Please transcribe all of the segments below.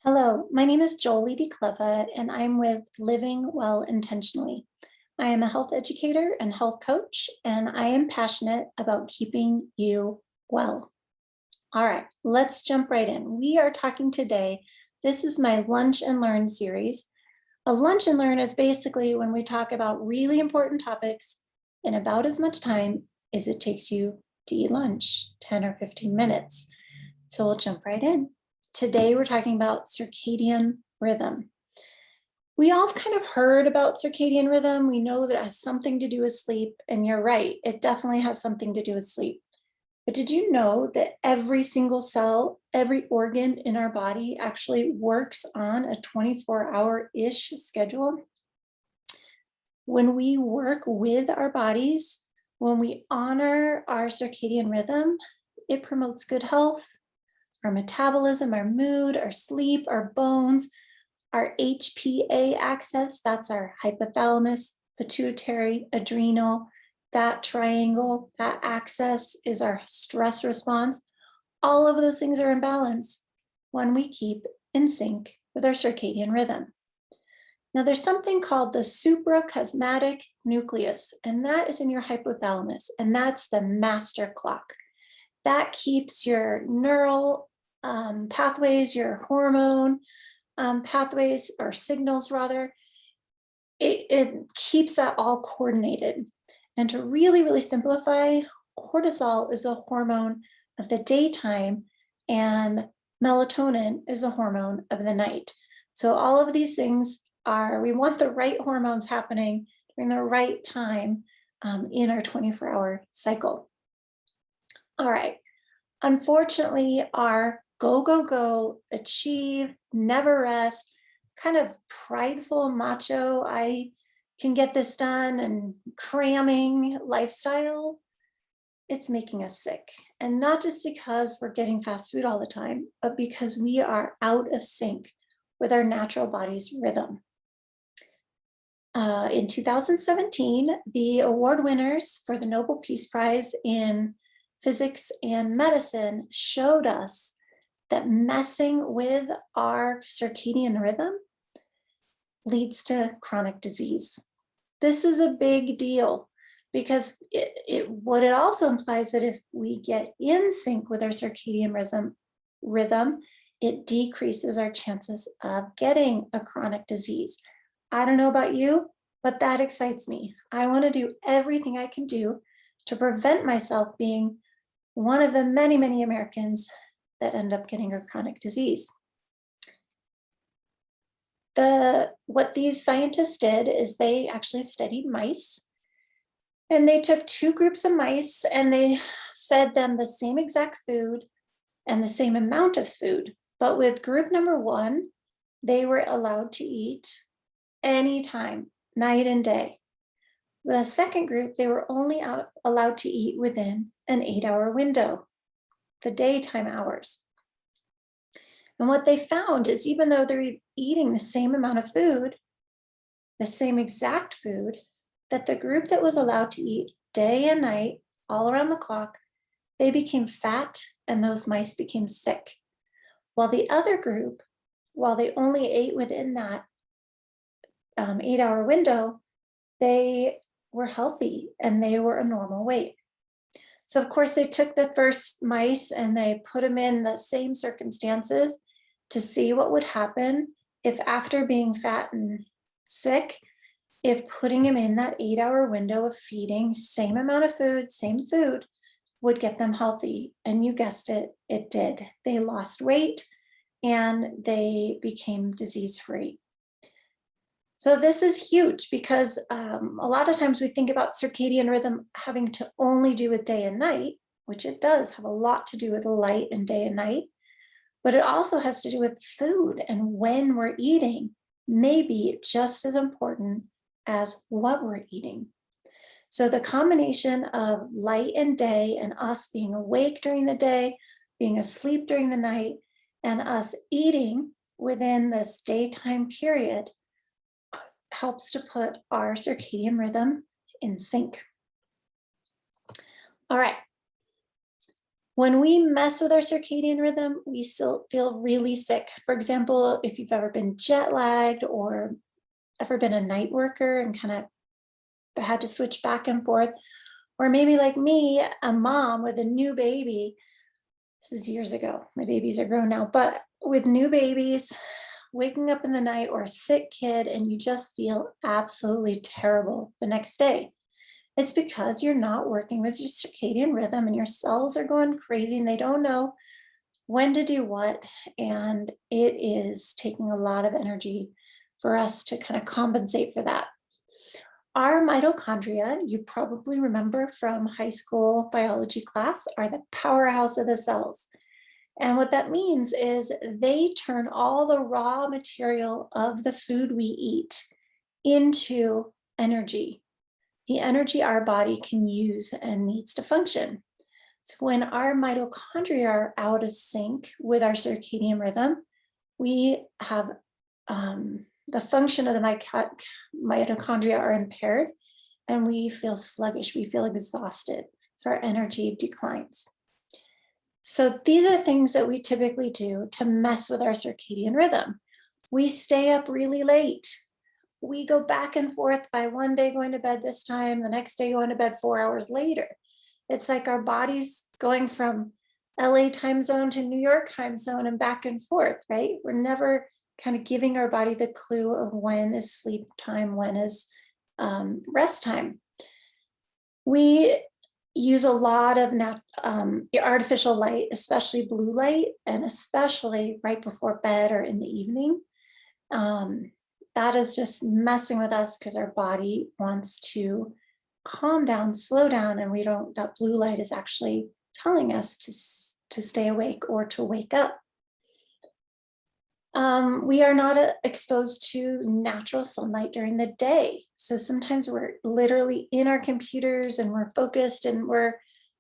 Hello, my name is Jolie DeCleva, and I'm with Living Well Intentionally. I am a health educator and health coach, and I am passionate about keeping you well. All right, let's jump right in. We are talking today, this is my Lunch and Learn series. A lunch and learn is basically when we talk about really important topics in about as much time as it takes you to eat lunch, 10 or 15 minutes. So we'll jump right in. Today, we're talking about circadian rhythm. We all kind of heard about circadian rhythm. We know that it has something to do with sleep, and you're right, it definitely has something to do with sleep. But did you know that every single cell, every organ in our body actually works on a 24-hour-ish schedule? When we work with our bodies, when we honor our circadian rhythm, it promotes good health, our metabolism, our mood, our sleep, our bones, our HPA axis, that's our hypothalamus, pituitary, adrenal, that triangle, that axis is our stress response. All of those things are in balance when we keep in sync with our circadian rhythm. Now there's something called the suprachiasmatic nucleus, and that is in your hypothalamus, and that's the master clock. That keeps your neural pathways, your hormone pathways or signals rather, it keeps that all coordinated. And to really simplify, cortisol is a hormone of the daytime and melatonin is a hormone of the night. So all of these things we want the right hormones happening during the right time in our 24-hour cycle. All right, unfortunately, our go, achieve, never rest, kind of prideful, macho, I can get this done and cramming lifestyle, it's making us sick. And not just because we're getting fast food all the time, but because we are out of sync with our natural body's rhythm. In 2017, the award winners for the Nobel Peace Prize in Physics and Medicine showed us that messing with our circadian rhythm leads to chronic disease. This is a big deal because what it also implies that if we get in sync with our circadian rhythm, it decreases our chances of getting a chronic disease. I don't know about you, but that excites me. I want to do everything I can do to prevent myself being one of the many Americans that end up getting a chronic disease. What these scientists did is they actually studied mice, and they took two groups of mice and they fed them the same exact food and the same amount of food. But with group number one, they were allowed to eat anytime, night and day. The second group, they were only allowed to eat within an 8-hour window, the daytime hours. And what they found is even though they're eating the same amount of food, the same exact food, that the group that was allowed to eat day and night, all around the clock, they became fat and those mice became sick. While the other group, while they only ate within that 8-hour window, they were healthy and they were a normal weight. So of course they took the first mice and they put them in the same circumstances to see what would happen if after being fat and sick, if putting them in that 8-hour window of feeding same amount of food, same food, would get them healthy. And you guessed it, it did. They lost weight and they became disease-free. So this is huge because a lot of times we think about circadian rhythm having to only do with day and night, which it does have a lot to do with light and day and night, but it also has to do with food and when we're eating may be just as important as what we're eating. So the combination of light and day and us being awake during the day, being asleep during the night, and us eating within this daytime period helps to put our circadian rhythm in sync. All right. When we mess with our circadian rhythm, we still feel really sick. For example, if you've ever been jet lagged or ever been a night worker and kind of had to switch back and forth, or maybe like me, a mom with a new baby. This is years ago. My babies are grown now, but with new babies, waking up in the night or a sick kid, and you just feel absolutely terrible the next day. It's because you're not working with your circadian rhythm and your cells are going crazy and they don't know when to do what. And it is taking a lot of energy for us to kind of compensate for that. Our mitochondria, you probably remember from high school biology class, are the powerhouse of the cells. And what that means is they turn all the raw material of the food we eat into energy, the energy our body can use and needs to function. So when our mitochondria are out of sync with our circadian rhythm, we have the function of the mitochondria are impaired and we feel sluggish, we feel exhausted. So our energy declines. So these are things that we typically do to mess with our circadian rhythm. We stay up really late. We go back and forth by one day going to bed this time, the next day going to bed 4 hours later. It's like our body's going from LA time zone to New York time zone and back and forth, right? We're never kind of giving our body the clue of when is sleep time, when is rest time. We use a lot of artificial light, especially blue light, and especially right before bed or in the evening. That is just messing with us because our body wants to calm down, slow down, and that blue light is actually telling us to stay awake or to wake up. We are not exposed to natural sunlight during the day. So sometimes we're literally in our computers and we're focused and we're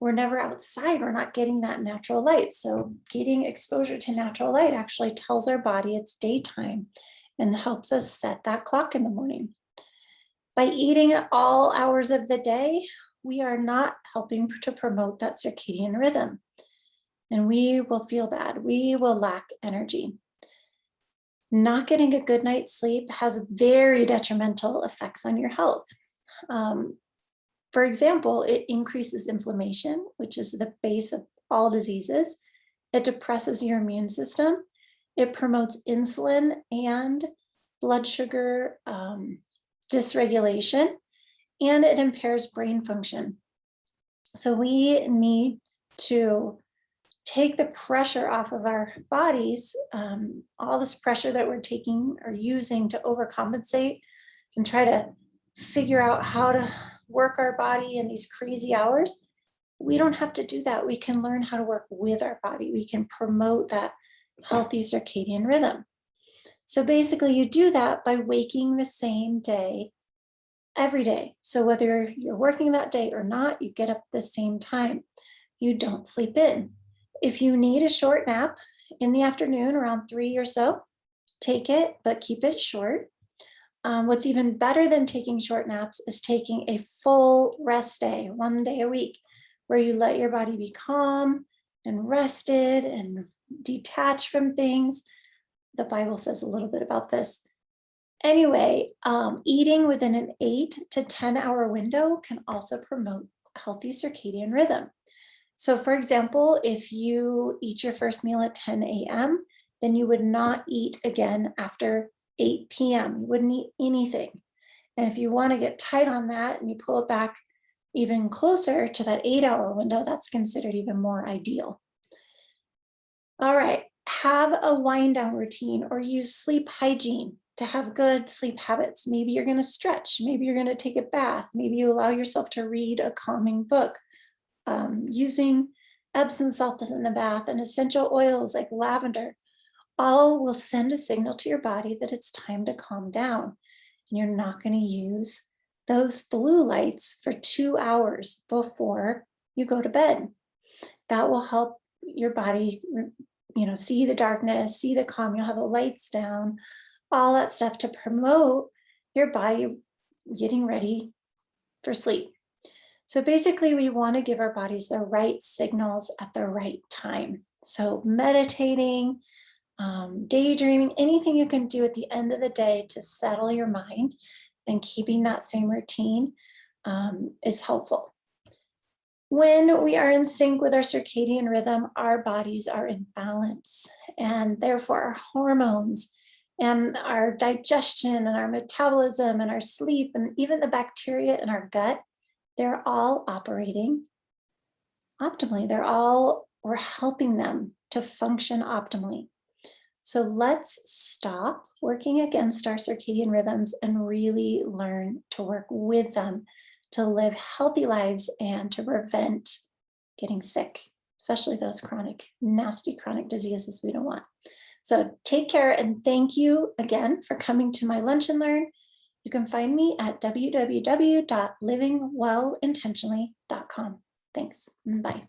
never outside. We're not getting that natural light. So getting exposure to natural light actually tells our body it's daytime and helps us set that clock in the morning. By eating at all hours of the day, we are not helping to promote that circadian rhythm. And we will feel bad. We will lack energy. Not getting a good night's sleep has very detrimental effects on your health. For example, it increases inflammation, which is the base of all diseases. It depresses your immune system. It promotes insulin and blood sugar dysregulation, and it impairs brain function. So we need to take the pressure off of our bodies, all this pressure that we're taking or using to overcompensate and try to figure out how to work our body in these crazy hours. We don't have to do that. We can learn how to work with our body. We can promote that healthy circadian rhythm. So basically you do that by waking the same day every day. So whether you're working that day or not, you get up at the same time. You don't sleep in. If you need a short nap in the afternoon around 3 or so, take it, but keep it short. What's even better than taking short naps is taking a full rest day, 1 day a week, where you let your body be calm and rested and detached from things. The Bible says a little bit about this. Anyway, eating within an 8 to 10 hour window can also promote healthy circadian rhythm. So for example, if you eat your first meal at 10 a.m., then you would not eat again after 8 p.m. You wouldn't eat anything. And if you want to get tight on that and you pull it back even closer to that 8-hour window, that's considered even more ideal. All right, have a wind down routine or use sleep hygiene to have good sleep habits. Maybe you're going to stretch. Maybe you're going to take a bath. Maybe you allow yourself to read a calming book. Using Epsom salts in the bath and essential oils like lavender, all will send a signal to your body that it's time to calm down. And you're not going to use those blue lights for 2 hours before you go to bed. That will help your body, see the darkness, see the calm. You'll have the lights down, all that stuff to promote your body getting ready for sleep. So basically, we want to give our bodies the right signals at the right time. So meditating, daydreaming, anything you can do at the end of the day to settle your mind and keeping that same routine is helpful. When we are in sync with our circadian rhythm, our bodies are in balance, and therefore our hormones and our digestion and our metabolism and our sleep and even the bacteria in our gut, they're all operating optimally. We're helping them to function optimally. So let's stop working against our circadian rhythms and really learn to work with them to live healthy lives and to prevent getting sick, especially those chronic, nasty chronic diseases we don't want. So take care, and thank you again for coming to my Lunch and Learn. You can find me at www.livingwellintentionally.com. Thanks. Bye.